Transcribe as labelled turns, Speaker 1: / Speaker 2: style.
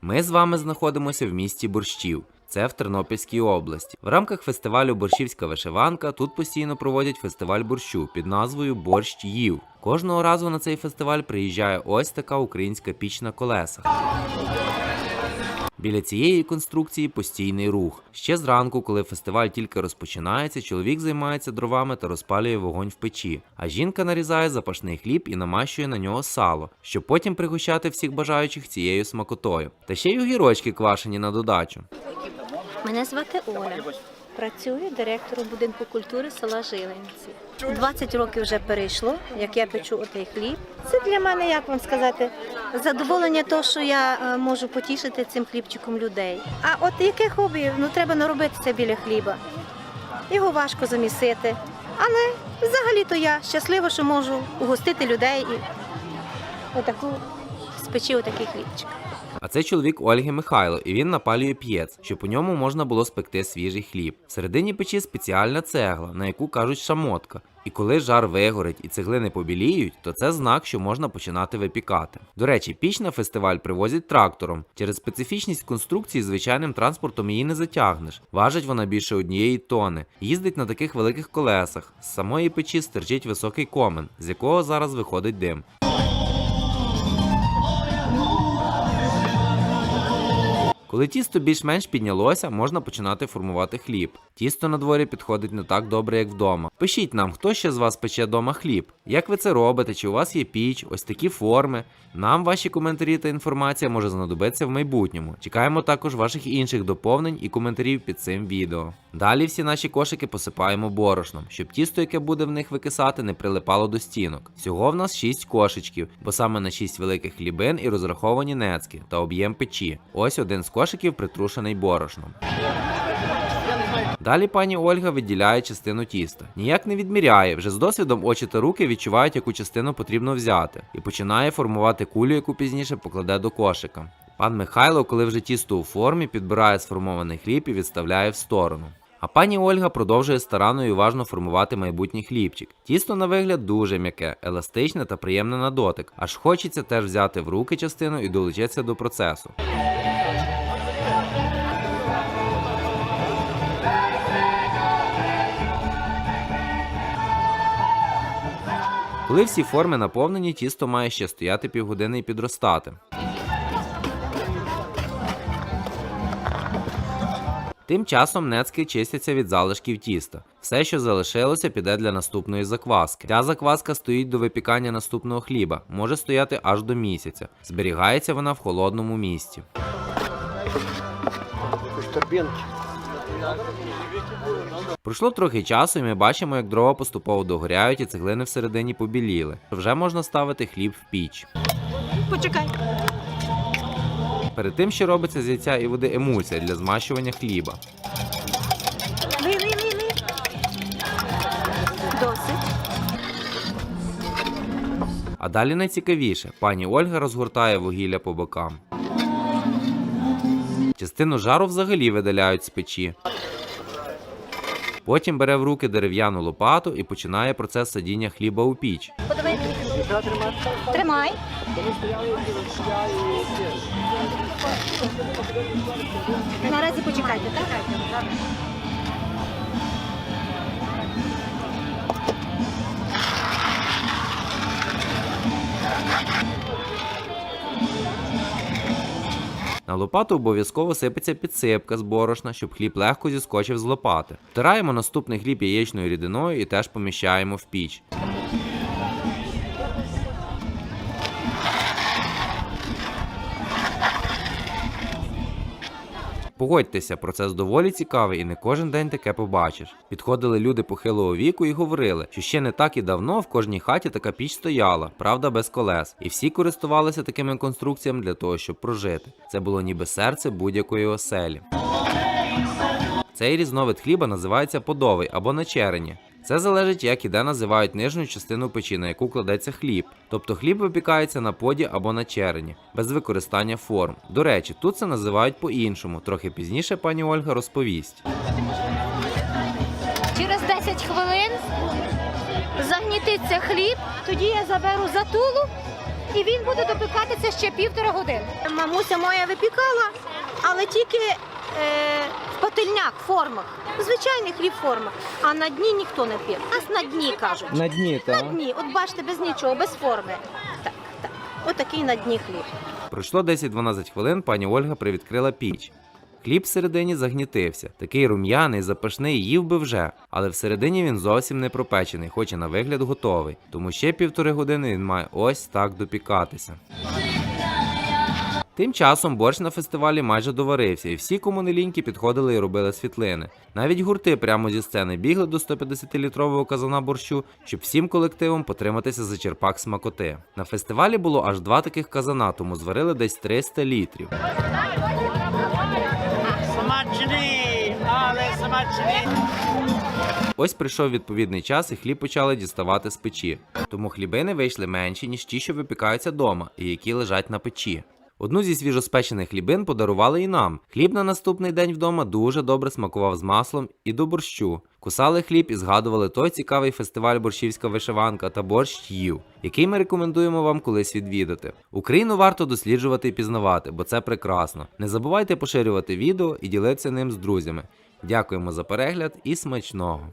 Speaker 1: Ми з вами знаходимося в місті Борщів. Це в Тернопільській області. В рамках фестивалю «Борщівська вишиванка» тут постійно проводять фестиваль борщу під назвою «Борщ їв». Кожного разу на цей фестиваль приїжджає ось така українська піч на колесах. Біля цієї конструкції постійний рух. Ще зранку, коли фестиваль тільки розпочинається, чоловік займається дровами та розпалює вогонь в печі, а жінка нарізає запашний хліб і намащує на нього сало, щоб потім пригощати всіх бажаючих цією смакотою. Та ще й огірочки квашені на додачу.
Speaker 2: Мене звати Оля. Працюю директором будинку культури села Жилинці. 20 років вже перейшло, як я печу отей хліб. Це для мене, як вам сказати, задоволення того, що я можу потішити цим хлібчиком людей. А от яке хобі? Треба наробити це біля хліба. Його важко замісити. Але взагалі-то я щаслива, що можу угостити людей і спечи отакий хлібчик.
Speaker 1: А це чоловік Ольги Михайло, і він напалює п'єц, щоб у ньому можна було спекти свіжий хліб. Всередині печі спеціальна цегла, на яку кажуть шамотка. І коли жар вигорить і цеглини побіліють, то це знак, що можна починати випікати. До речі, піч на фестиваль привозять трактором. Через специфічність конструкції звичайним транспортом її не затягнеш. Важить вона більше 1 тонни. Їздить на таких великих колесах. З самої печі стирчить високий комен, з якого зараз виходить дим. Коли тісто більш-менш піднялося, можна починати формувати хліб. Тісто на дворі підходить не так добре, як вдома. Пишіть нам, хто ще з вас пече вдома хліб? Як ви це робите? Чи у вас є піч? Ось такі форми? Нам ваші коментарі та інформація може знадобитися в майбутньому. Чекаємо також ваших інших доповнень і коментарів під цим відео. Далі всі наші кошики посипаємо борошном, щоб тісто, яке буде в них викисати, не прилипало до стінок. Всього в нас 6 кошичків, бо саме на 6 великих хлібин і розраховані нецьки та об'єм печі. Ось один з кошиків притрушений борошном. Далі пані Ольга відділяє частину тіста. Ніяк не відміряє, вже з досвідом очі та руки відчувають, яку частину потрібно взяти. І починає формувати кулю, яку пізніше покладе до кошика. Пан Михайло, коли вже тісто у формі, підбирає сформований хліб і відставляє в сторону. А пані Ольга продовжує старанно і уважно формувати майбутній хлібчик. Тісто на вигляд дуже м'яке, еластичне та приємне на дотик. Аж хочеться теж взяти в руки частину і долучитися до процесу. Коли всі форми наповнені, тісто має ще стояти півгодини і підростати. Тим часом нецьки чистяться від залишків тіста. Все, що залишилося, піде для наступної закваски. Ця закваска стоїть до випікання наступного хліба, може стояти аж до місяця. Зберігається вона в холодному місці. Пройшло трохи часу, і ми бачимо, як дрова поступово догоряють і цеглини всередині побіліли. Вже можна ставити хліб в піч.
Speaker 2: Почекай.
Speaker 1: Перед тим ще робиться з яйця і води емульсія для змащування хліба.
Speaker 2: Досить.
Speaker 1: А далі найцікавіше. Пані Ольга розгортає вугілля по бокам. Частину жару взагалі видаляють з печі. Потім бере в руки дерев'яну лопату і починає процес садіння хліба у піч.
Speaker 2: Тримай. Наразі почекайте, так?
Speaker 1: На лопату обов'язково сипеться підсипка з борошна, щоб хліб легко зіскочив з лопати. Втираємо наступний хліб яєчною рідиною і теж поміщаємо в піч. Погодьтеся, процес доволі цікавий і не кожен день таке побачиш. Підходили люди похилого віку і говорили, що ще не так і давно в кожній хаті така піч стояла, правда без колес. І всі користувалися такими конструкціями для того, щоб прожити. Це було ніби серце будь-якої оселі. Цей різновид хліба називається подовий або начерені. Це залежить, як і де називають нижню частину печі, на яку кладеться хліб. Тобто хліб випікається на поді або на черені, без використання форм. До речі, тут це називають по-іншому. Трохи пізніше пані Ольга розповість.
Speaker 2: Через 10 хвилин загнітиться хліб, тоді я заберу затулу І він буде допікатися ще 1,5 години. Мамуся моя випікала, але тільки в пательнях, формах. Звичайний хліб в формах. А на дні ніхто не п'є. Нас на дні кажуть.
Speaker 1: На дні,
Speaker 2: На дні. От бачите, без нічого, без форми. Так. Отакий на дні хліб.
Speaker 1: Пройшло 10-12 хвилин, пані Ольга привідкрила піч. Хліб всередині загнітився. Такий рум'яний, запашний, їв би вже. Але всередині він зовсім не пропечений, хоч і на вигляд готовий. Тому ще 1,5 години він має ось так допікатися. Тим часом борщ на фестивалі майже доварився, і всі, кому не ліньки, підходили і робили світлини. Навіть гурти прямо зі сцени бігли до 150-літрового казана борщу, щоб всім колективом потриматися за черпак смакоти. На фестивалі було аж 2 таких казана, тому зварили десь 300 літрів. Ось прийшов відповідний час і хліб почали діставати з печі. Тому хлібини вийшли менші, ніж ті, що випікаються дома, і які лежать на печі. Одну зі свіжоспечених хлібин подарували і нам. Хліб на наступний день вдома дуже добре смакував з маслом і до борщу. Кусали хліб і згадували той цікавий фестиваль «Борщівська вишиванка» та «Борщ їв», який ми рекомендуємо вам колись відвідати. Україну варто досліджувати і пізнавати, бо це прекрасно. Не забувайте поширювати відео і ділитися ним з друзями. Дякуємо за перегляд і смачного!